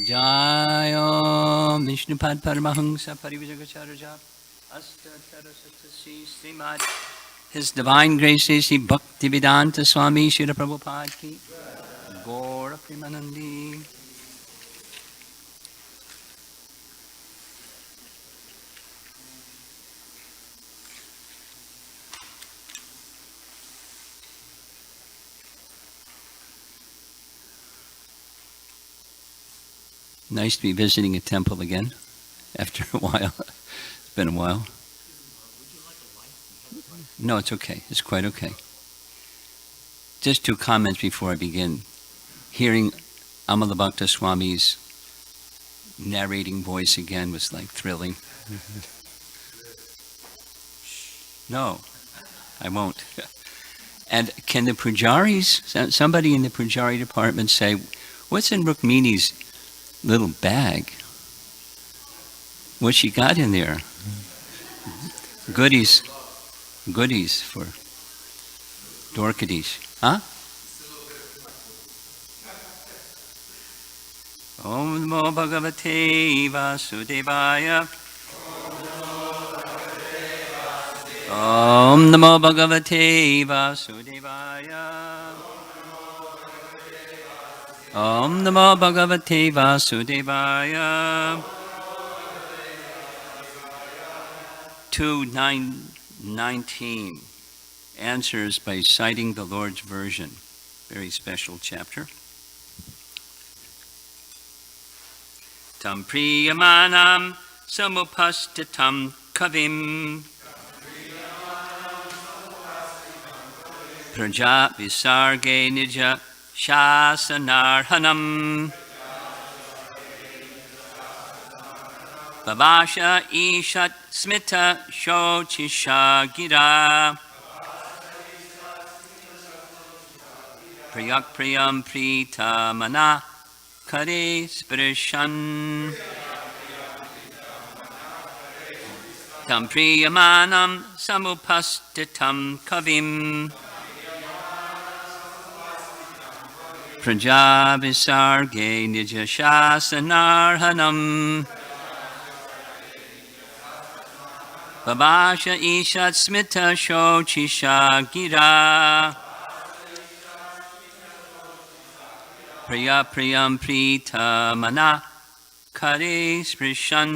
Jaya Vishnu Pad Paramahamsa Parivajagacharya Astatara Srimad His Divine Grace Sri Bhaktivedanta Swami Srila Prabhupada Ki Gaura Premanandi. Nice to be visiting a temple again after a while. It's been a while. No, it's okay. It's quite okay. Just 2 comments before I begin. Hearing Amalabhakta Swami's narrating voice again was like thrilling. No, I won't. And can the pujaris, somebody in the pujari department say, what's in Rukmini's little bag? What she got in there? Goodies for Dorcadies. Huh? Om Namo Bhagavate Vasudevaya. Om Namo Bhagavate Vasudevaya. Om Namo Bhagavate Vasudevaya. 2:19 answers by citing the Lord's version. Very special chapter. Tam priyamanam samupastitam kavim praja visarge nija shasanarhanam Babasha ishat smita shochisha gira Priyak priyam prita mana kare sprishan Tam priyamanam samupastitam kavim Praja visarge nija shasanarhanam Babasha ishat smita shochisha gira Priya priyam prita mana kare sprishan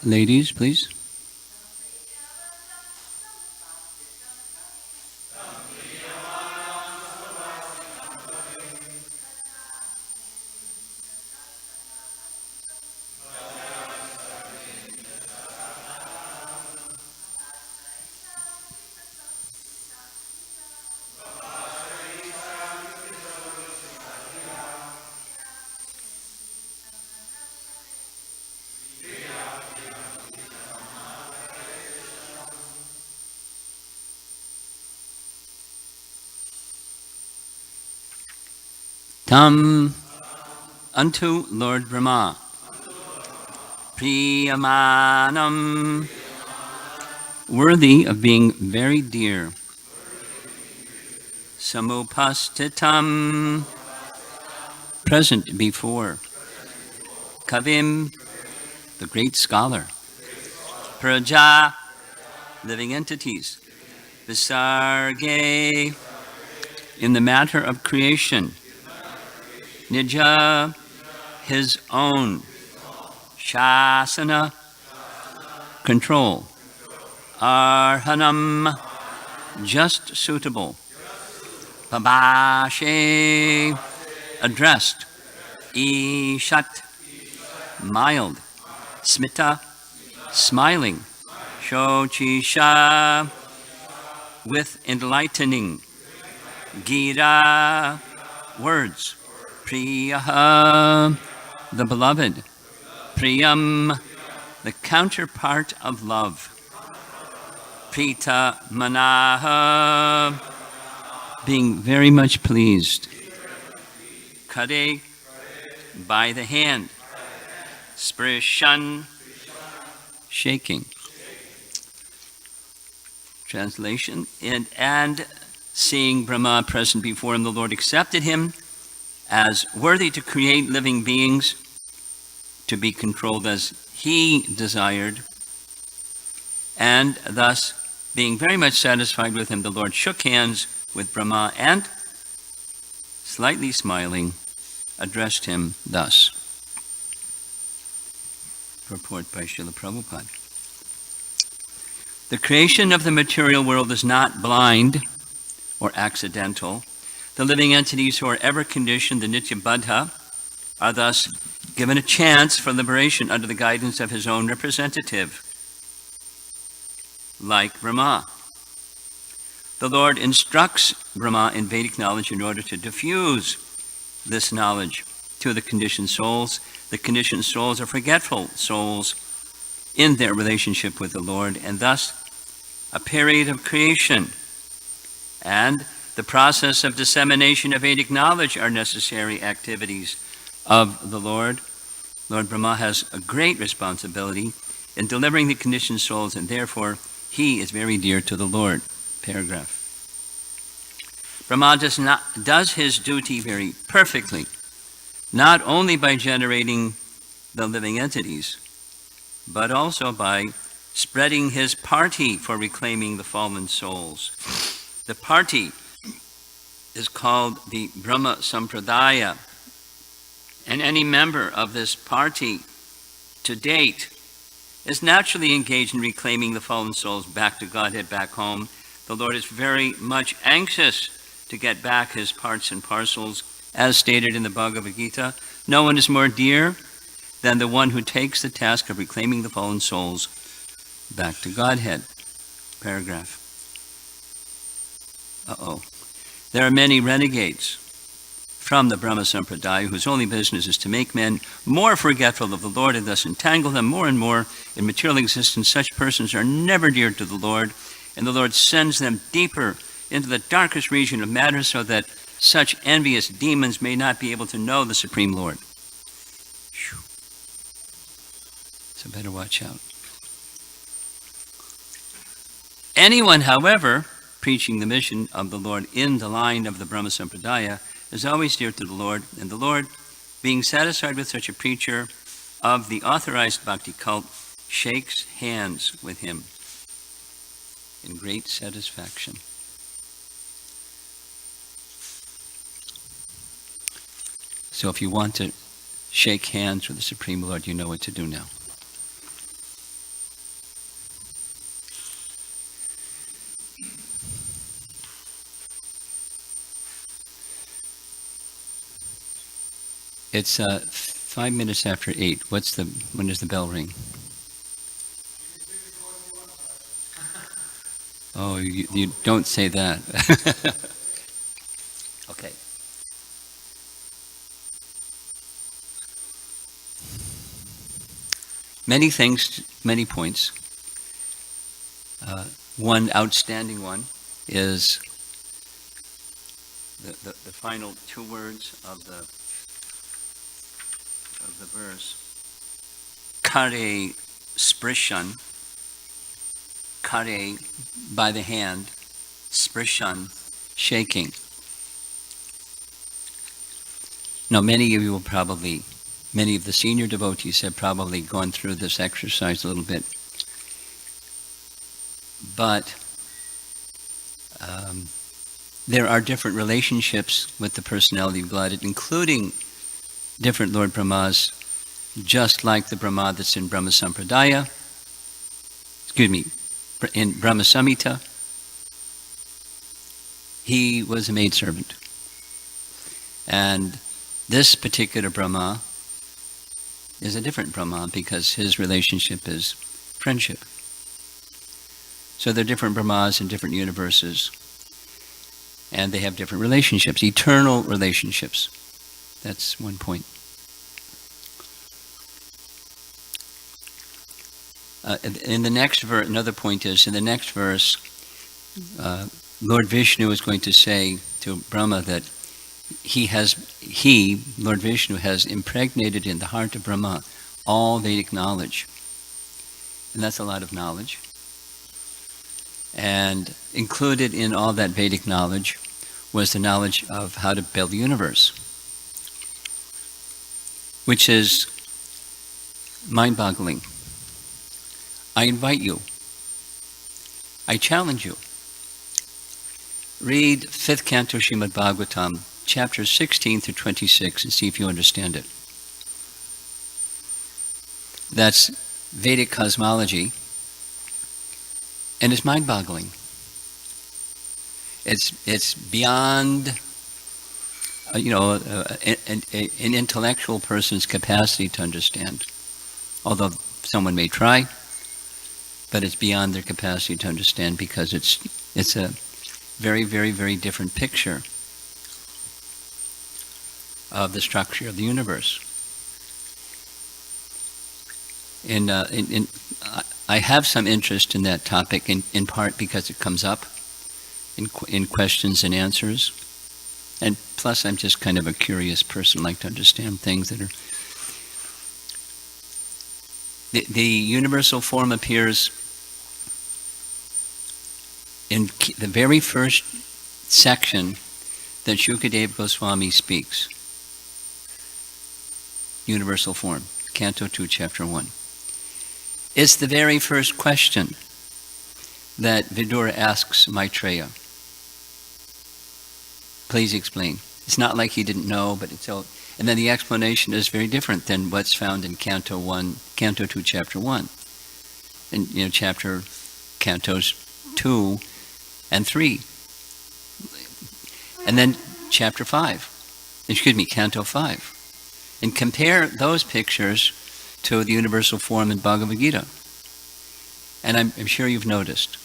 Ladies, please. Tam unto Lord Brahma, Priyamanam, worthy of being very dear, Samupastitam, present before, Kavim, the great scholar, Praja, living entities, Visarge, in the matter of creation, Nija, his own, Shasana, control, Arhanam, just suitable, Babashe, addressed, Ishat, mild, Smita, smiling, Shochisha, with enlightening, Gira, words, Priyaha, the beloved, Priyam, the counterpart of love, Prita Manaha, being very much pleased, Kade, by the hand, Sprishan, shaking. Translation, and seeing Brahma present before him, the Lord accepted him as worthy to create living beings, to be controlled as he desired, and thus, being very much satisfied with him, the Lord shook hands with Brahma and, slightly smiling, addressed him thus. Purport by Srila Prabhupada. The creation of the material world is not blind or accidental. The living entities who are ever conditioned, the Nitya-Baddha, are thus given a chance for liberation under the guidance of his own representative, like Brahma. The Lord instructs Brahma in Vedic knowledge in order to diffuse this knowledge to the conditioned souls. The conditioned souls are forgetful souls in their relationship with the Lord, and thus a period of creation and the process of dissemination of Vedic knowledge are necessary activities of the Lord. Lord Brahma has a great responsibility in delivering the conditioned souls, and therefore he is very dear to the Lord. Paragraph. Brahma does his duty very perfectly, not only by generating the living entities, but also by spreading his party for reclaiming the fallen souls. The party is called the Brahma Sampradaya, and any member of this party to date is naturally engaged in reclaiming the fallen souls back to Godhead, back home. The Lord is very much anxious to get back his parts and parcels, as stated in the Bhagavad Gita. No one is more dear than the one who takes the task of reclaiming the fallen souls back to Godhead. Paragraph. There are many renegades from the Brahma Sampradaya whose only business is to make men more forgetful of the Lord and thus entangle them more and more in material existence. Such persons are never dear to the Lord, and the Lord sends them deeper into the darkest region of matter so that such envious demons may not be able to know the Supreme Lord. So better watch out. Anyone, however, preaching the mission of the Lord in the line of the Brahma Sampradaya is always dear to the Lord, and the Lord, being satisfied with such a preacher of the authorized bhakti cult, shakes hands with him in great satisfaction. So if you want to shake hands with the Supreme Lord, you know what to do now. It's 5 minutes after 8. When does the bell ring? Oh, you don't say that. Okay. Many things, many points. One outstanding one is the final two words of the verse. Kare sprishan, kare by the hand, sprishan shaking. Now many of the senior devotees have probably gone through this exercise a little bit. But there are different relationships with the personality of God, including different Lord Brahmas, just like the Brahma that's in Brahma Sampradaya, in Brahma Samhita. He was a maidservant. And this particular Brahma is a different Brahma because his relationship is friendship. So there are different Brahmas in different universes, and they have different relationships, eternal relationships. That's one point. In the next verse, another point is, in the next verse, Lord Vishnu is going to say to Brahma that Lord Vishnu, has impregnated in the heart of Brahma all Vedic knowledge. And that's a lot of knowledge. And included in all that Vedic knowledge was the knowledge of how to build the universe, which is mind-boggling. I invite you, I challenge you, read 5th Cantoshima Bhagavatam, chapters 16 through 26, and see if you understand it. That's Vedic cosmology, and it's mind-boggling. It's beyond, an intellectual person's capacity to understand. Although someone may try, but it's beyond their capacity to understand because it's a very, very, very different picture of the structure of the universe. I have some interest in that topic in part because it comes up in questions and answers, and plus I'm just kind of a curious person, like to understand things that are. The universal form appears in the very first section that Shukadeva Goswami speaks. Universal form, Canto 2, Chapter 1. It's the very first question that Vidura asks Maitreya. Please explain. It's not like he didn't know, but it's all. And then the explanation is very different than what's found in Canto 2, Chapter 1. And, Cantos 2 and 3. And then Canto 5. And compare those pictures to the universal form in Bhagavad Gita. And I'm sure you've noticed.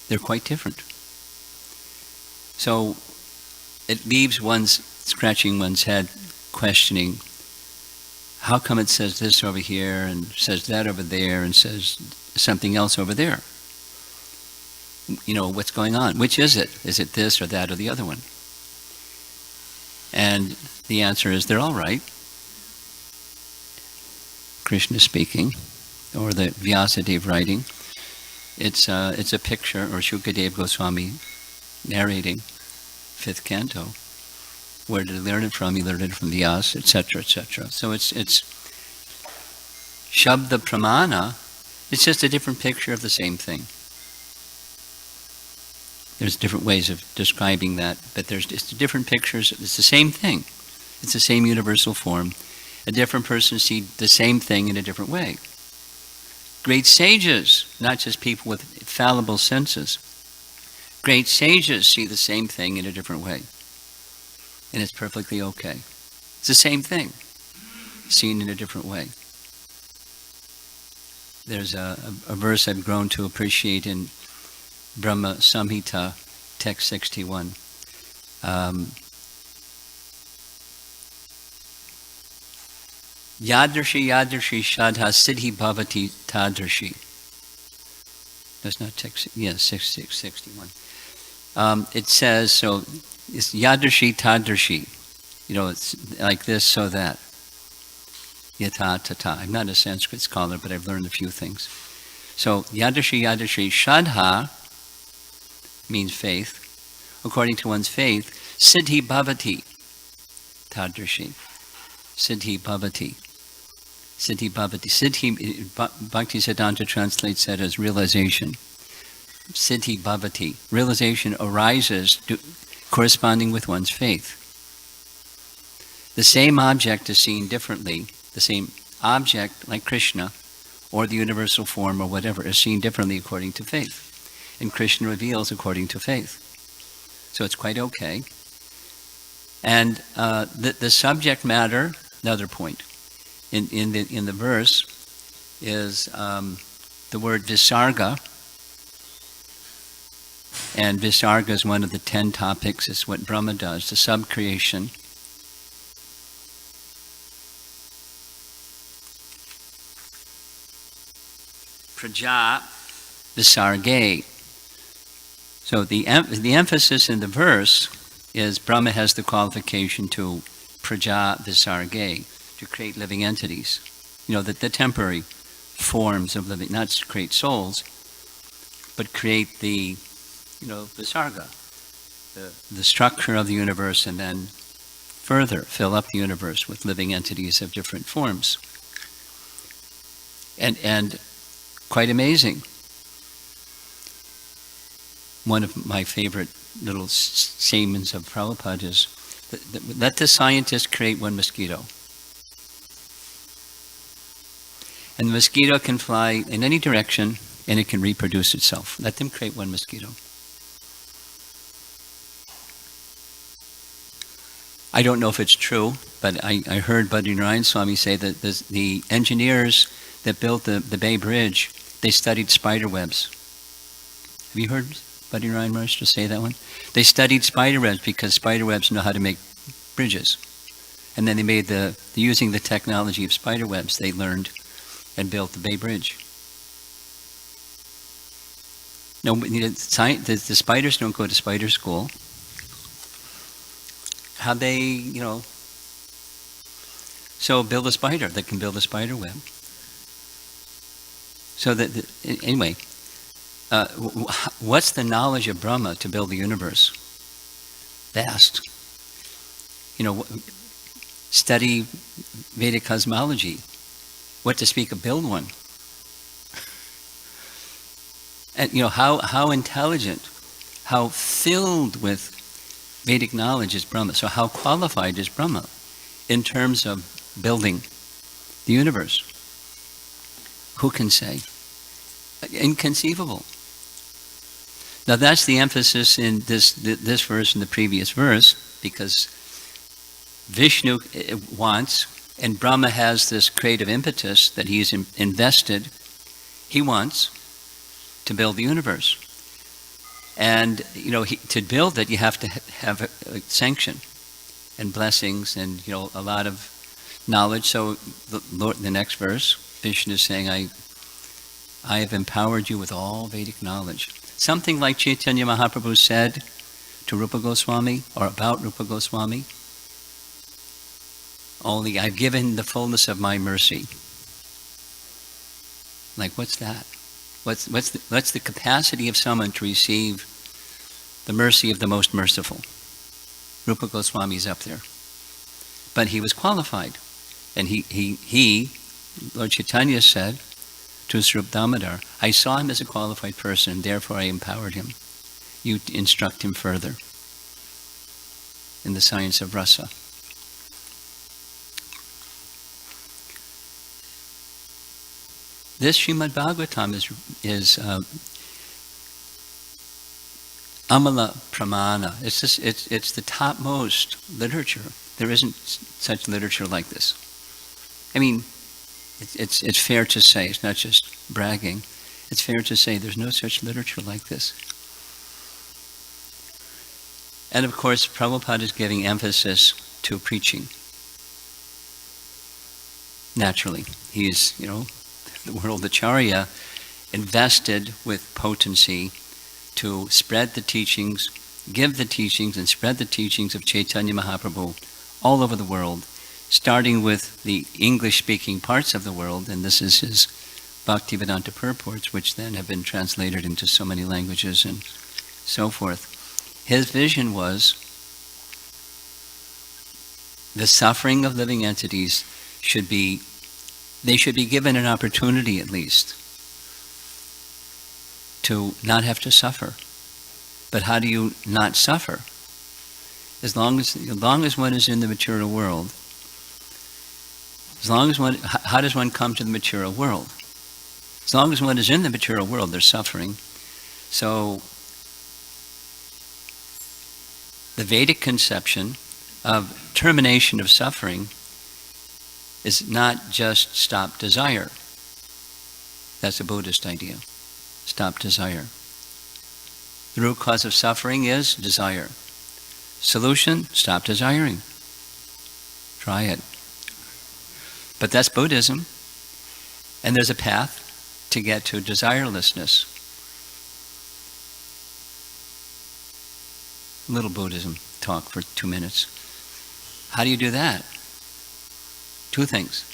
They're quite different. So it leaves scratching one's head, questioning, how come it says this over here and says that over there and says something else over there? What's going on? Which is it? Is it this or that or the other one? And the answer is they're all right. Krishna speaking, or the Vyasadeva writing. It's a picture, or Shukadeva Goswami narrating 5th canto. Where did he learn it from? He learned it from Vyasa, etc., etc. So it's Shabda Pramana. It's just a different picture of the same thing. There's different ways of describing that, but there's just different pictures. It's the same thing. It's the same universal form. A different person sees the same thing in a different way. Great sages, not just people with fallible senses. Great sages see the same thing in a different way. And it's perfectly okay. It's the same thing, seen in a different way. There's a verse I've grown to appreciate in Brahma Samhita, text 61. Yadrashi shadha siddhi bhavati tadrashi. That's not text, 61. It says, so it's yadrashi tadrashi. It's like this, so that. Yata tata. I'm not a Sanskrit scholar, but I've learned a few things. So yadrashi shadha means faith. According to one's faith, siddhi bhavati tadrashi. Siddhi bhavati. Siddhi bhavati. Siddhi, Bhakti Siddhanta translates that as realization. Siddhi bhavati. Realization arises corresponding with one's faith. The same object is seen differently. The same object, like Krishna, or the universal form, or whatever, is seen differently according to faith. And Krishna reveals according to faith. So it's quite okay. And the subject matter, another point, in the verse is the word visarga. And visarga is one of the 10 topics. It's what Brahma does, the sub-creation. Praja visarge. So the emphasis in the verse is Brahma has the qualification to praja visarge, to create living entities. The temporary forms of living, not to create souls, but create the, visarga, the structure of the universe, and then further fill up the universe with living entities of different forms. And quite amazing. One of my favorite little statements of Prabhupada is, let the scientists create one mosquito. And the mosquito can fly in any direction, and it can reproduce itself. Let them create one mosquito. I don't know if it's true, but I heard Bhadrinarayan Swami say that the engineers that built the Bay Bridge, they studied spider webs. Have you heard Bhadrinarayan Maharaj say that one? They studied spider webs because spider webs know how to make bridges. And then they made using the technology of spider webs, they learned and built the Bay Bridge. No, the spiders don't go to spider school. How they, so build a spider that can build a spider web. So anyway, what's the knowledge of Brahma to build the universe? Vast. Study Vedic cosmology. What to speak of build one. And how intelligent, how filled with Vedic knowledge is Brahma. So how qualified is Brahma in terms of building the universe? Who can say? Inconceivable. Now that's the emphasis in this verse and the previous verse, because Vishnu wants, and Brahma has this creative impetus that he's invested. He wants to build the universe. And, to build it, you have to have a sanction and blessings and, a lot of knowledge. So the next verse, Vishnu is saying, I have empowered you with all Vedic knowledge. Something like Chaitanya Mahaprabhu said to Rupa Goswami, or about Rupa Goswami, only I've given the fullness of my mercy. Like, what's that? What's the capacity of someone to receive the mercy of the most merciful? Rupa Goswami's up there. But he was qualified. And he Lord Chaitanya said to Srup Damodar, I saw him as a qualified person, therefore I empowered him. You instruct him further in the science of rasa. This Srimad Bhagavatam is Amala Pramana. It's the topmost literature. There isn't such literature like this. I mean, it's fair to say, it's not just bragging, it's fair to say there's no such literature like this. And of course, Prabhupada is giving emphasis to preaching. Naturally, he's, the world Acharya, invested with potency to spread the teachings give the teachings and spread the teachings of Chaitanya Mahaprabhu all over the world, starting with the English-speaking parts of the world, and this is his Bhaktivedanta purports, which then have been translated into so many languages and so forth. His vision was the suffering of living entities should be given an opportunity at least to not have to suffer. But how do you not suffer? As long as one is in the material world, how does one come to the material world? As long as one is in the material world, there's suffering. So the Vedic conception of termination of suffering is not just stop desire. That's a Buddhist idea. Stop desire. The root cause of suffering is desire. Solution, stop desiring. Try it. But that's Buddhism. And there's a path to get to desirelessness. Little Buddhism talk for 2 minutes. How do you do that? 2 things.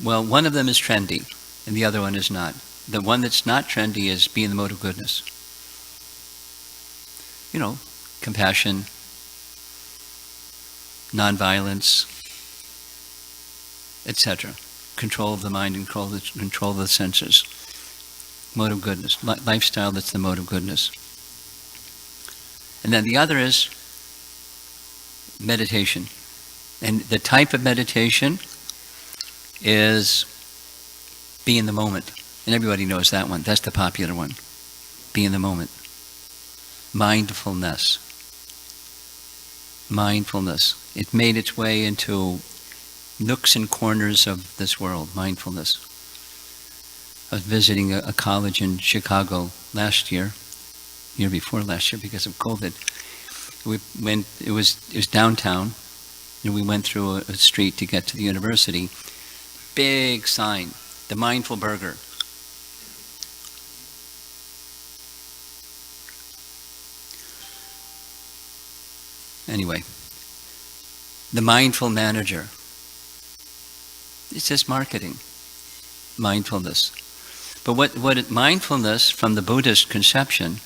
Well, one of them is trendy, and the other one is not. The one that's not trendy is be in the mode of goodness. Compassion, non-violence, etc. Control of the mind and control of the senses. Mode of goodness. Lifestyle that's the mode of goodness. And then the other is meditation. And the type of meditation is be in the moment. And everybody knows that one. That's the popular one. Be in the moment. Mindfulness. Mindfulness. It made its way into nooks and corners of this world. Mindfulness. I was visiting a college in Chicago last year before last year because of COVID. It was downtown, and we went through a street to get to the university. Big sign, the Mindful Burger. Anyway, the Mindful Manager. It's just marketing, mindfulness. But what mindfulness from the Buddhist conception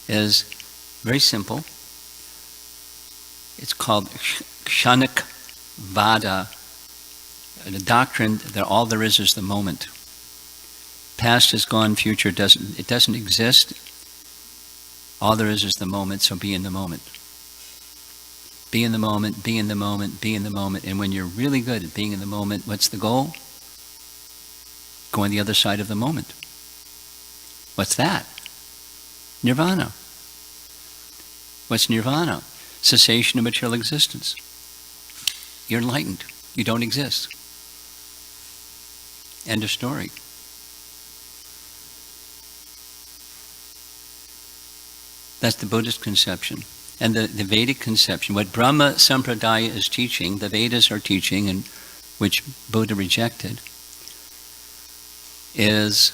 is very simple. It's called Kshanik Vada, the doctrine that all there is the moment. Past is gone, future doesn't exist. All there is the moment, so be in the moment. Be in the moment, be in the moment, be in the moment. And when you're really good at being in the moment, what's the goal? Go on the other side of the moment. What's that? Nirvana. What's nirvana? Cessation of material existence. You're enlightened. You don't exist. End of story. That's the Buddhist conception. And the Vedic conception, what Brahma Sampradaya is teaching, the Vedas are teaching, and which Buddha rejected, is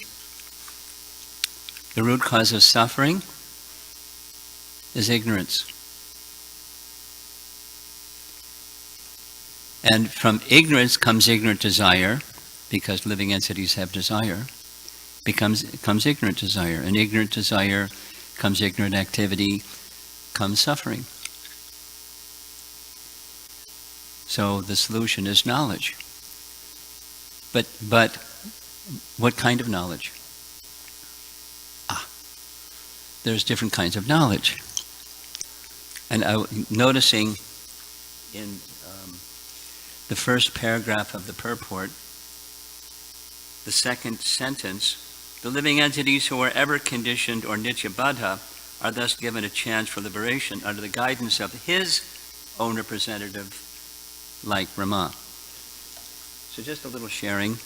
the root cause of suffering is ignorance. And from ignorance comes ignorant desire, because living entities have desire, comes ignorant desire. And ignorant desire comes ignorant activity, comes suffering. So the solution is knowledge. But what kind of knowledge? There's different kinds of knowledge. And noticing in the first paragraph of the purport, the second sentence, the living entities who are ever conditioned or nityabadha are thus given a chance for liberation under the guidance of his own representative, like Brahma. So just a little sharing,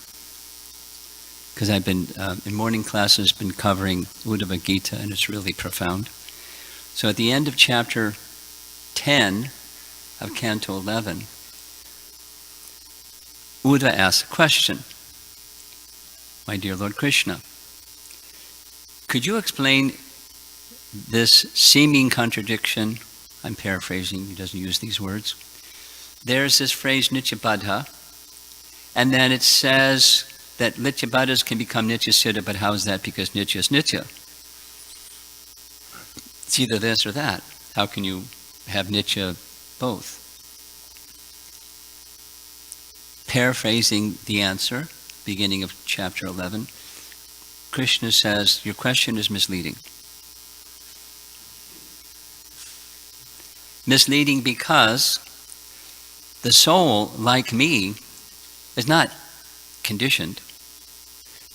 because I've been, in morning classes, been covering Uddhava Gita, and it's really profound. So at the end of chapter 10 of Canto 11, Uddhava asks a question. My dear Lord Krishna, could you explain this seeming contradiction, I'm paraphrasing, he doesn't use these words. There's this phrase nityabadha, and then it says that nityabadhas can become nityasiddha, but how is that? Because nitya is nitya. It's either this or that. How can you have nitya both? Paraphrasing the answer, beginning of chapter 11, Krishna says, your question is misleading. Misleading because the soul, like me, is not conditioned.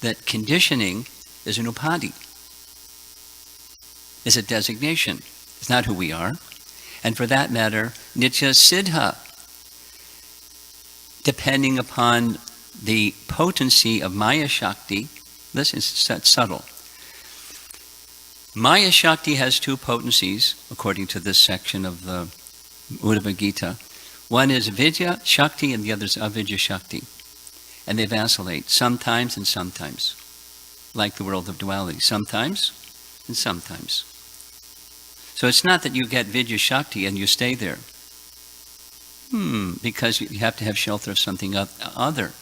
That conditioning is an upadhi, is a designation. It's not who we are. And for that matter, nitya siddha, depending upon the potency of Maya Shakti. Listen, it's subtle. Maya Shakti has two potencies, according to this section of the Uddhava Gita. One is Vidya Shakti and the other is Avidya Shakti. And they vacillate, sometimes and sometimes, like the world of duality, sometimes and sometimes. So it's not that you get Vidya Shakti and you stay there. Because you have to have shelter of something other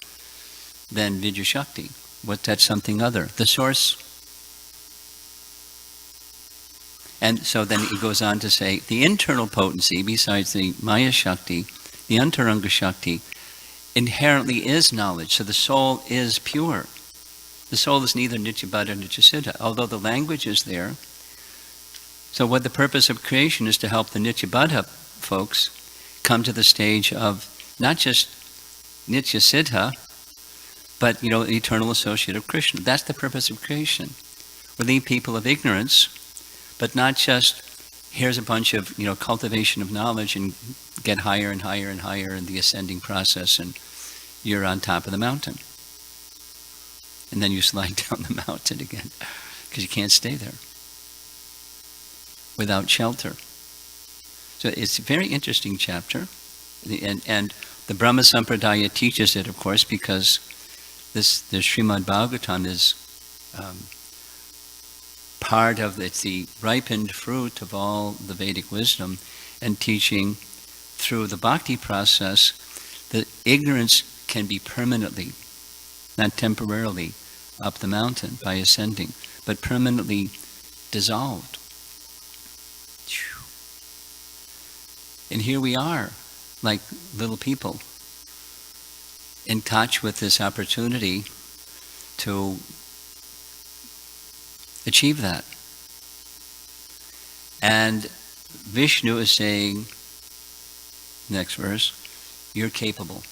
than Vidya Shakti. What's that something other? The source. And so then he goes on to say, the internal potency, besides the Maya Shakti, the Antaranga Shakti, inherently is knowledge. So the soul is pure. The soul is neither nityabadha nor nityasiddha, although the language is there. So what the purpose of creation is to help the nityabadha folks come to the stage of not just nityasiddha, but, the eternal associate of Krishna. That's the purpose of creation. Relieve people of ignorance, but not just, here's a bunch of, cultivation of knowledge and get higher and higher and higher in the ascending process and you're on top of the mountain. And then you slide down the mountain again because you can't stay there without shelter. So it's a very interesting chapter. And the Brahma Sampradaya teaches it, of course, because the Srimad Bhagavatam is part of, it's the ripened fruit of all the Vedic wisdom and teaching through the bhakti process that ignorance can be permanently, not temporarily, up the mountain by ascending, but permanently dissolved. And here we are, like little people, in touch with this opportunity to achieve that. And Vishnu is saying, next verse, you're capable.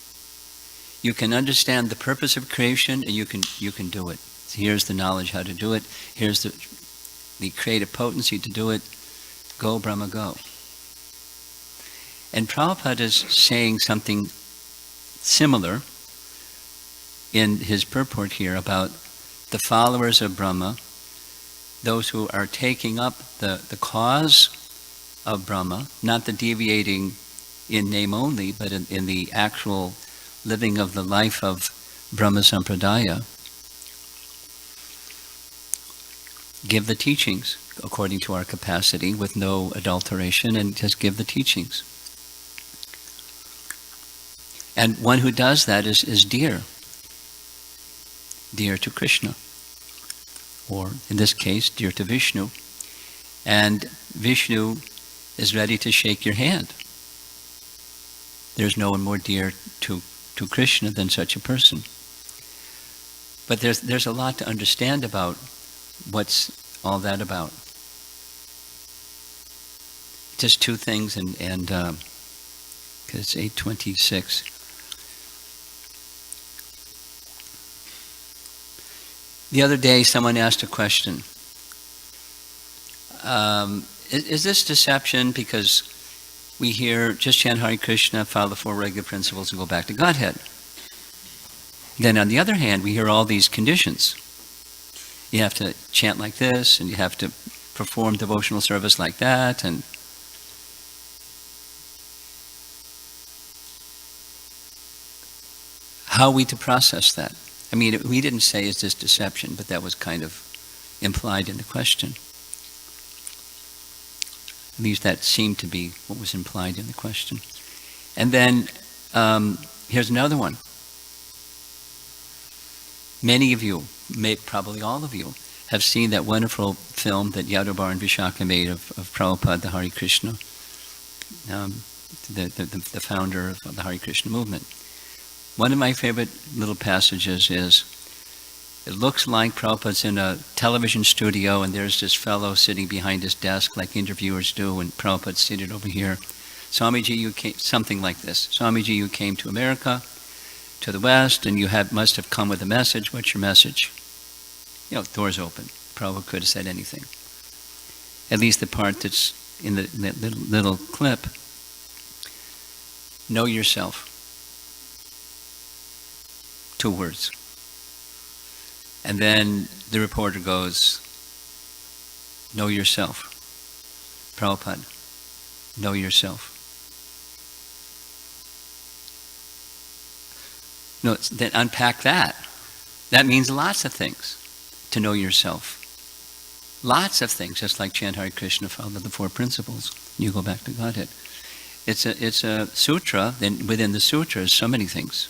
You can understand the purpose of creation and you can do it. Here's the knowledge how to do it. Here's the creative potency to do it. Go, Brahma, go. And Prabhupada is saying something similar in his purport here about the followers of Brahma, those who are taking up the cause of Brahma, not the deviating in name only, but in the actual living of the life of Brahma Sampradaya. Give the teachings according to our capacity with no adulteration and just give the teachings. And one who does that is dear to Krishna, or in this case, dear to Vishnu. And Vishnu is ready to shake your hand. There's no one more dear to Krishna than such a person. But there's a lot to understand about what's all that about. Just two things, and because it's 8:26. The other day, someone asked a question. Is this deception because we hear just chant Hare Krishna, follow the four regular principles, and go back to Godhead? Then on the other hand, we hear all these conditions. You have to chant like this, and you have to perform devotional service like that, and how are we to process that? I mean, we didn't say is this deception, but that was kind of implied in the question. At least that seemed to be what was implied in the question. And then here's another one. Many of you, probably all of you, have seen that wonderful film that Yadobar and Vishaka made of Prabhupada, the Hare Krishna, the founder of the Hare Krishna movement. One of my favorite little passages is, it looks like Prabhupada's in a television studio and there's this fellow sitting behind his desk like interviewers do, and Prabhupada's seated over here. Swamiji, you came, something like this. Swamiji, you came to America, to the West, and you must have come with a message. What's your message? Doors open. Prabhupada could have said anything. At least the part that's in the little clip. Know yourself. 2 words. And then the reporter goes, know yourself. Prabhupada, know yourself. No, then unpack that. That means lots of things, to know yourself. Lots of things, just like chant Hare Krishna, follow the 4 principles. You go back to Godhead. It's a sutra, then within the sutra is so many things.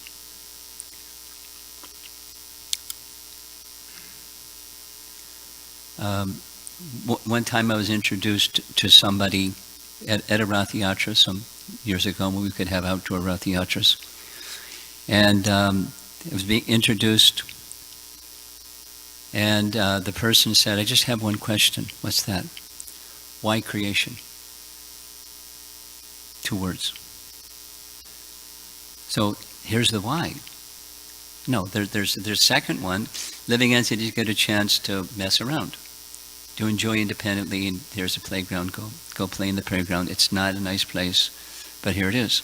One time I was introduced to somebody at a Rath Yatra some years ago when we could have outdoor Rath Yatras. And it was being introduced, and the person said, I just have one question. What's that? Why creation? 2 words. So here's the why. No, there's a second one. Living entities get a chance to mess around, to enjoy independently, and there's a playground, go play in the playground. It's not a nice place, but here it is.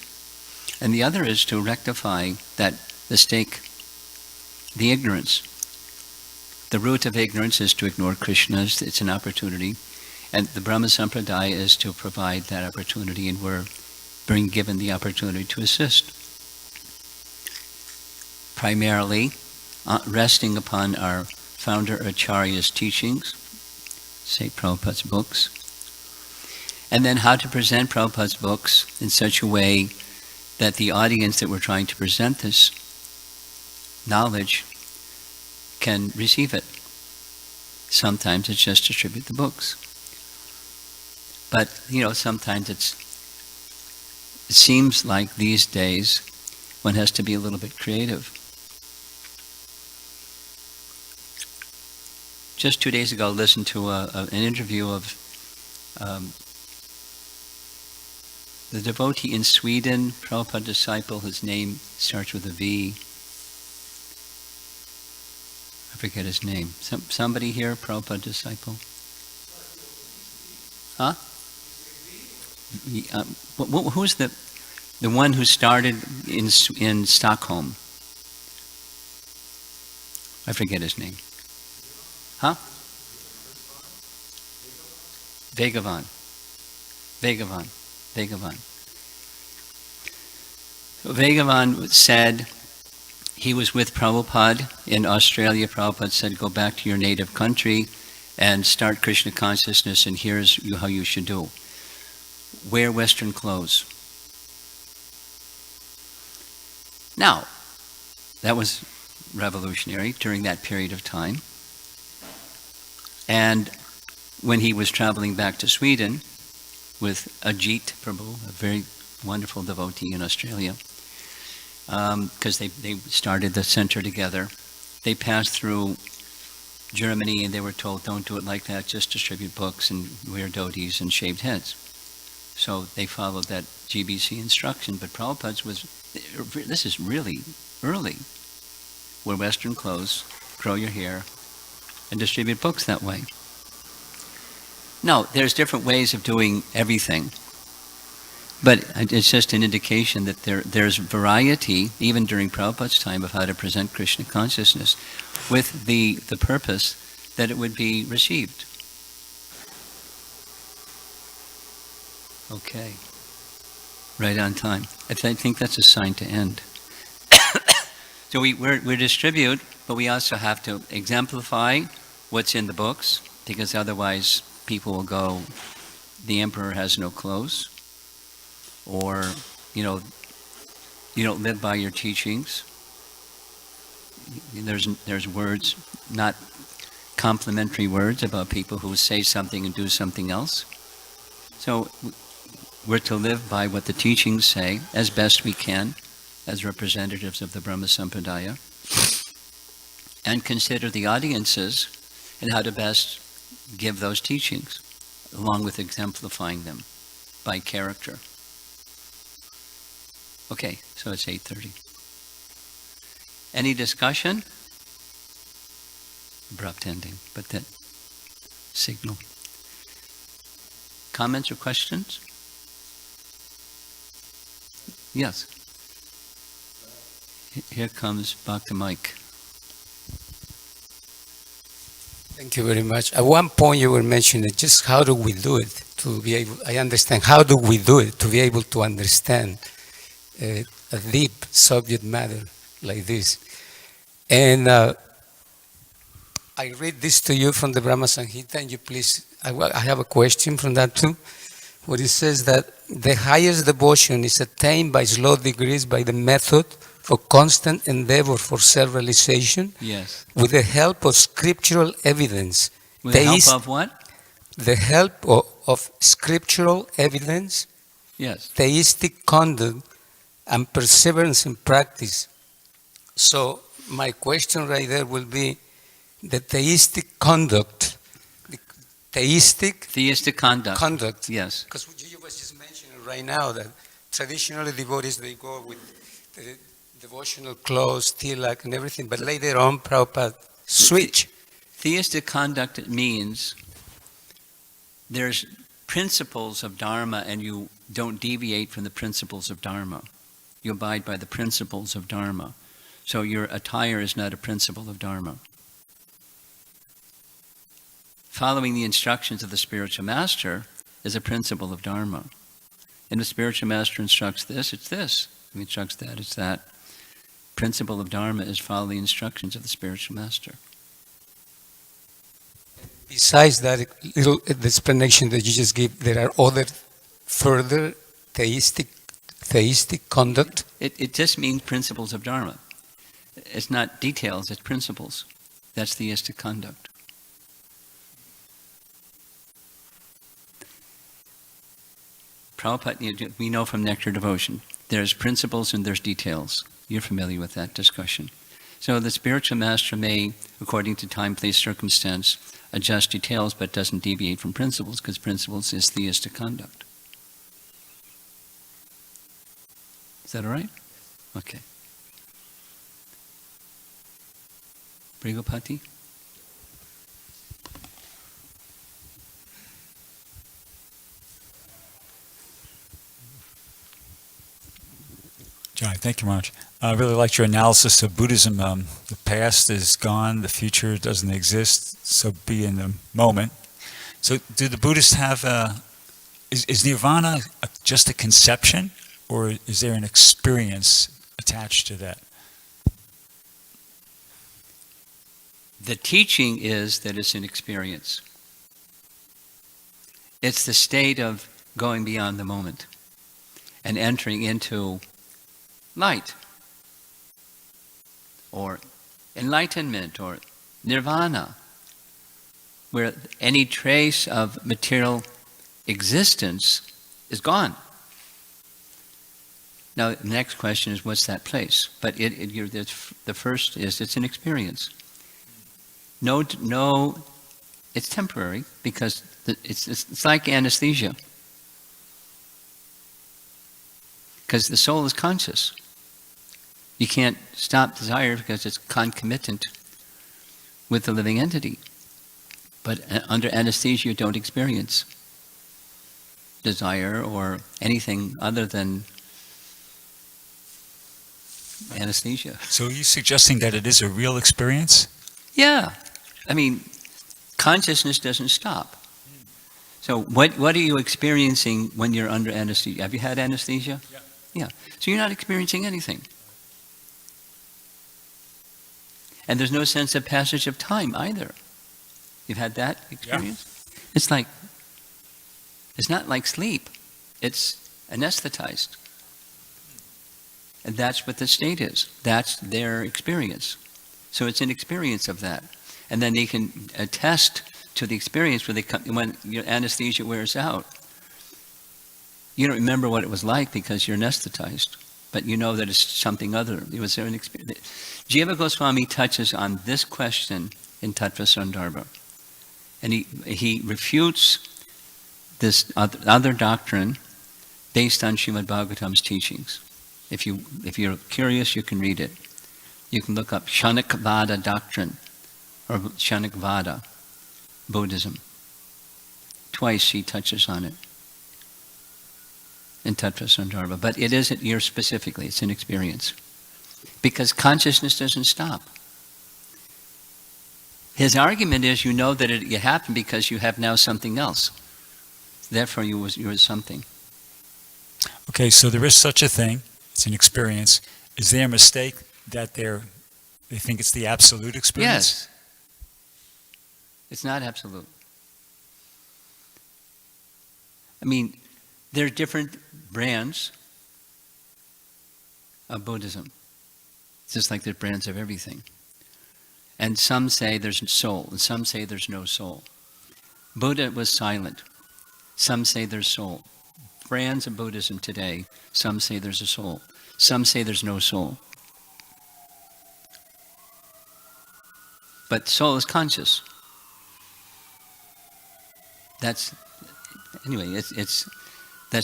And the other is to rectify that mistake, the ignorance. The root of ignorance is to ignore Krishna. It's an opportunity. And the Brahma Sampradaya is to provide that opportunity, and we're being given the opportunity to assist. Primarily, resting upon our founder Acharya's teachings, say Prabhupada's books, and then how to present Prabhupada's books in such a way that the audience that we're trying to present this knowledge can receive it. Sometimes it's just distribute the books. But, sometimes it seems like these days one has to be a little bit creative. Just 2 days ago, I listened to an interview of the devotee in Sweden, Prabhupada disciple, his name starts with a V. I forget his name. Somebody here, Prabhupada disciple? Huh? Who's the one who started in Stockholm? I forget his name. Huh? Bhagavan. So Bhagavan said he was with Prabhupada in Australia. Prabhupada said, go back to your native country and start Krishna consciousness, and here's how you should do. Wear Western clothes. Now, that was revolutionary during that period of time. And when he was traveling back to Sweden with Ajit Prabhu, a very wonderful devotee in Australia, because they started the center together, they passed through Germany and they were told, don't do it like that, just distribute books and wear dhotis and shaved heads. So they followed that GBC instruction, but Prabhupada's this is really early. Wear Western clothes, grow your hair, and distribute books that way. No, there's different ways of doing everything. But it's just an indication that there's variety, even during Prabhupada's time, of how to present Krishna consciousness with the purpose that it would be received. Okay. Right on time. I think that's a sign to end. So we distribute, but we also have to exemplify what's in the books, because otherwise people will go, the emperor has no clothes, or, you know, you don't live by your teachings. There's words, not complimentary words about people who say something and do something else. So we're to live by what the teachings say as best we can as representatives of the Brahma Sampradaya, and consider the audiences and how to best give those teachings, along with exemplifying them by character. Okay, so it's 8:30. Any discussion? Abrupt ending, but that signal. Comments or questions? Yes. Here comes Bhakta Mike. Thank you very much. At one point you were mentioning just how do we do it to be able, I understand, how do we do it to be able to understand a deep subject matter like this? And I read this to you from the Brahma Samhita, and you please, I have a question from that too, where it says that the highest devotion is attained by slow degrees by the method for constant endeavor for self-realization. Yes. With the help of scriptural evidence. With the help of what? The help of scriptural evidence, Yes. theistic conduct, and perseverance in practice. So my question right there will be the theistic conduct, Theistic conduct. conduct. Yes. Because you was just mentioning right now that traditionally devotees, they go with the devotional clothes, tilak, and everything, but later on Prabhupada switch. Theistic conduct means there's principles of Dharma and you don't deviate from the principles of Dharma. You abide by the principles of Dharma. So your attire is not a principle of Dharma. Following the instructions of the spiritual master is a principle of Dharma. And the spiritual master instructs this, it's this. If he instructs that, it's that. Principle of Dharma is follow the instructions of the spiritual master. Besides that little explanation that you just gave, there are other further theistic conduct. It just means principles of Dharma. It's not details, it's principles. That's theistic conduct. Prabhupada, we know from Nectar Devotion, there's principles and there's details. You're familiar with that discussion. So the spiritual master may, according to time, place, circumstance, adjust details, but doesn't deviate from principles, because principles is theistic conduct. Is that all right? Okay. Brigopati? John, thank you much. I really liked your analysis of Buddhism. The past is gone, the future doesn't exist, so be in the moment. So do the Buddhists have, is nirvana just a conception, or is there an experience attached to that? The teaching is that it's an experience. It's the state of going beyond the moment and entering into light, or enlightenment, or nirvana, where any trace of material existence is gone. Now, the next question is, what's that place? But the first is, it's an experience. No, it's temporary, because it's like anesthesia. Because the soul is conscious. You can't stop desire because it's concomitant with the living entity. But under anesthesia, you don't experience desire or anything other than anesthesia. So are you suggesting that it is a real experience? Yeah. I mean, consciousness doesn't stop. So what are you experiencing when you're under anesthesia? Have you had anesthesia? Yeah. Yeah. So you're not experiencing anything. And there's no sense of passage of time either. You've had that experience? Yeah. It's like, It's not like sleep. It's anesthetized. And that's what the state is. That's their experience. So it's an experience of that. And then they can attest to the experience when your anesthesia wears out. You don't remember what it was like because you're anesthetized, but you know that it's something other. It was there an experience. Jiva Goswami touches on this question in Tattva Sandarbha. And he refutes this other doctrine based on Srimad Bhagavatam's teachings. If you're curious, you can read it. You can look up Shankavada doctrine or Shankavada Buddhism. Twice he touches on it in Tattva Sandarbha. But it isn't yours specifically, it's an experience. Because consciousness doesn't stop. His argument is you know that it happened because you have now something else. Therefore you was something. Okay, so there is such a thing. It's an experience. Is there a mistake that they think it's the absolute experience? Yes. It's not absolute. I mean, there are different brands of Buddhism, just like there's brands of everything. And some say there's a soul, and some say there's no soul. Buddha was silent. Some say there's soul. Brands of Buddhism today, some say there's a soul. Some say there's no soul. But soul is conscious. That's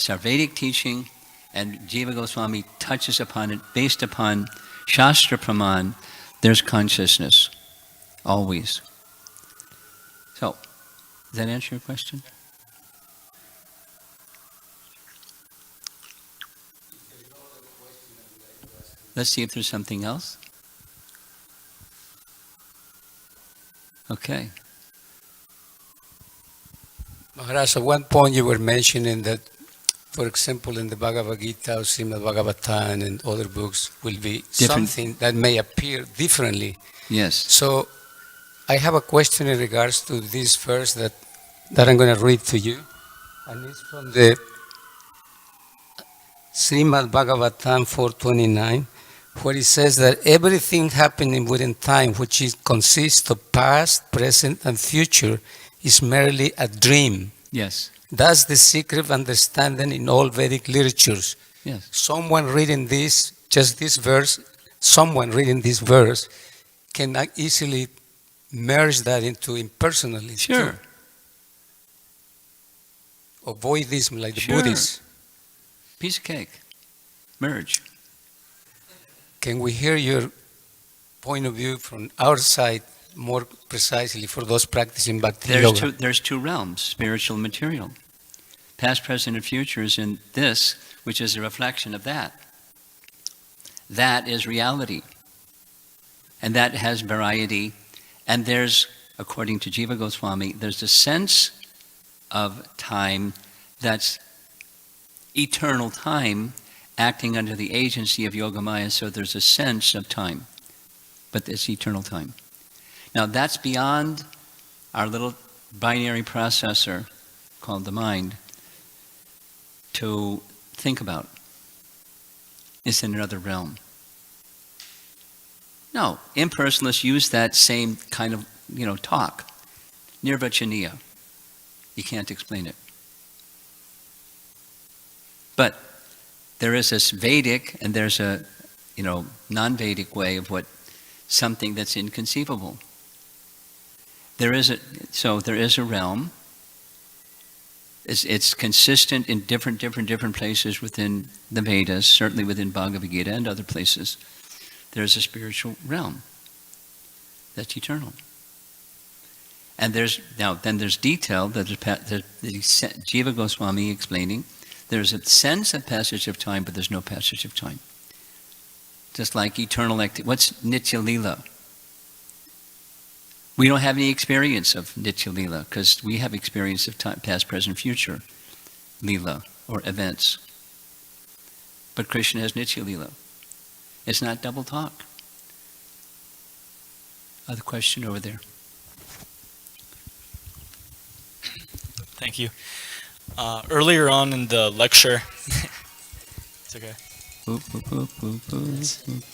our Vedic teaching, and Jiva Goswami touches upon it based upon Shastra Praman. There's consciousness, always. So, does that answer your question? Let's see if there's something else. Okay. Maharaj, at one point you were mentioning that, for example, in the Bhagavad Gita or Srimad Bhagavatam and other books will be something that may appear differently. Yes. So I have a question in regards to this verse that I'm going to read to you. And it's from the Srimad Bhagavatam 4:29, where it says that everything happening within time, which consists of past, present, and future, is merely a dream. Yes. That's the secret of understanding in all Vedic literatures. Yes. Someone reading this, just this verse, someone reading this verse can easily merge that into impersonalism. Sure. Or Voidism like the Sure. Buddhists. Piece of cake. Merge. Can we hear your point of view from our side more precisely for those practicing Bhakti Yoga? There's two realms, spiritual and material. Past, present, and future is in this, which is a reflection of that. That is reality. And that has variety. And there's, according to Jiva Goswami, there's a sense of time that's eternal time acting under the agency of Yogamaya, so there's a sense of time. But it's eternal time. Now that's beyond our little binary processor called the mind to think about. It's in another realm. No, impersonalists use that same kind of, talk. Nirvachaniya. You can't explain it. But there is this Vedic and there's a, non-Vedic way of something that's inconceivable. There is a realm. It's consistent in different places within the Vedas, certainly within Bhagavad Gita and other places. There's a spiritual realm that's eternal. And there's detail that Jiva Goswami explaining. There's a sense of passage of time, but there's no passage of time. Just like eternal activity. What's Nitya Lila? We don't have any experience of Nitya Lila because we have experience of time, past, present, future Lila or events. But Krishna has Nitya Lila. It's not double talk. Other question over there. Thank you. Earlier on in the lecture, it's okay. Boop, boop, boop, boop, boop,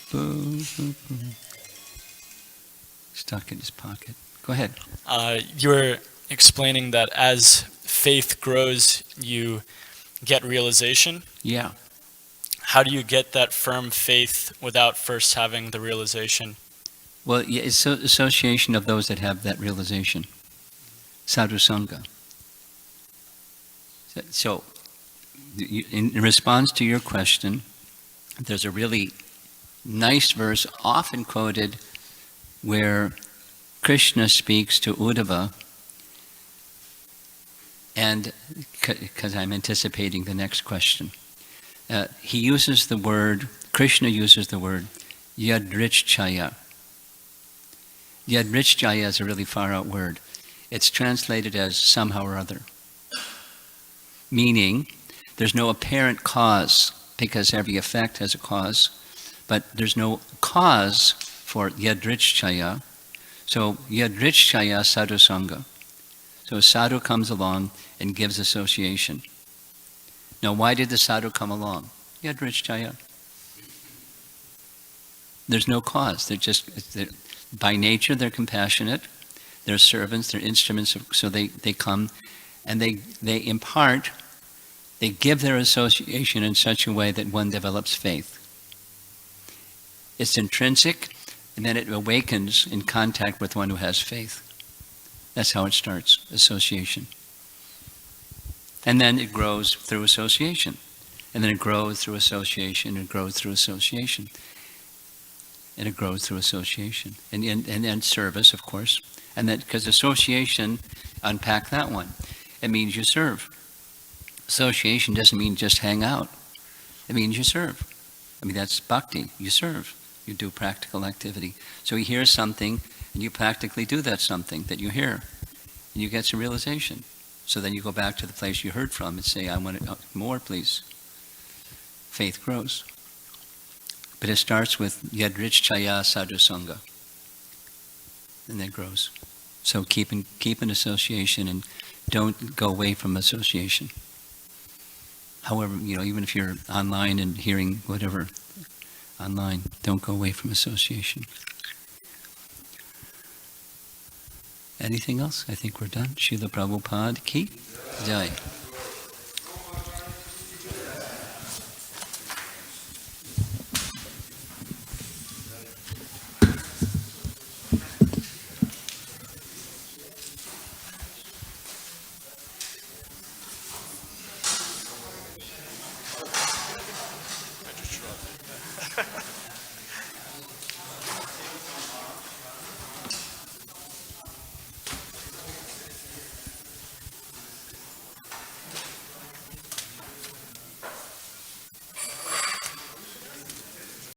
boop, boop, boop. Stuck in his pocket. Go ahead. You were explaining that as faith grows, you get realization. Yeah. How do you get that firm faith without first having the realization? Well, yeah, it's association of those that have that realization. Sadhu Sangha. So, in response to your question, there's a really nice verse, often quoted, where Krishna speaks to Uddhava, and because I'm anticipating the next question, he uses the word, Krishna uses the word yadrichchaya. Yadrichchaya is a really far out word. It's translated as somehow or other, meaning there's no apparent cause, because every effect has a cause, but there's no cause for yadrichchaya. So yadrichchaya sadhu sangha. So a sadhu comes along and gives association. Now, why did the sadhu come along? Yadrichchaya. There's no cause. They're by nature, they're compassionate. They're servants, they're instruments, so they come and they impart, they give their association in such a way that one develops faith. It's intrinsic, and then it awakens in contact with one who has faith. That's how it starts, association. And then it grows through association. And then it grows through association, and it grows through association. And it grows through association. And then service, of course. And that, because association, unpack that one. It means you serve. Association doesn't mean just hang out. It means you serve. I mean, that's bhakti. You serve. You do practical activity. So you hear something, and you practically do that something that you hear. And you get some realization. So then you go back to the place you heard from and say, I want more, please. Faith grows. But it starts with yadrichchaya sadhu sangha. And then grows. So keep an association and don't go away from association. However, even if you're online and hearing whatever online, don't go away from association. Anything else? I think we're done. Srila Prabhupada ki Jai.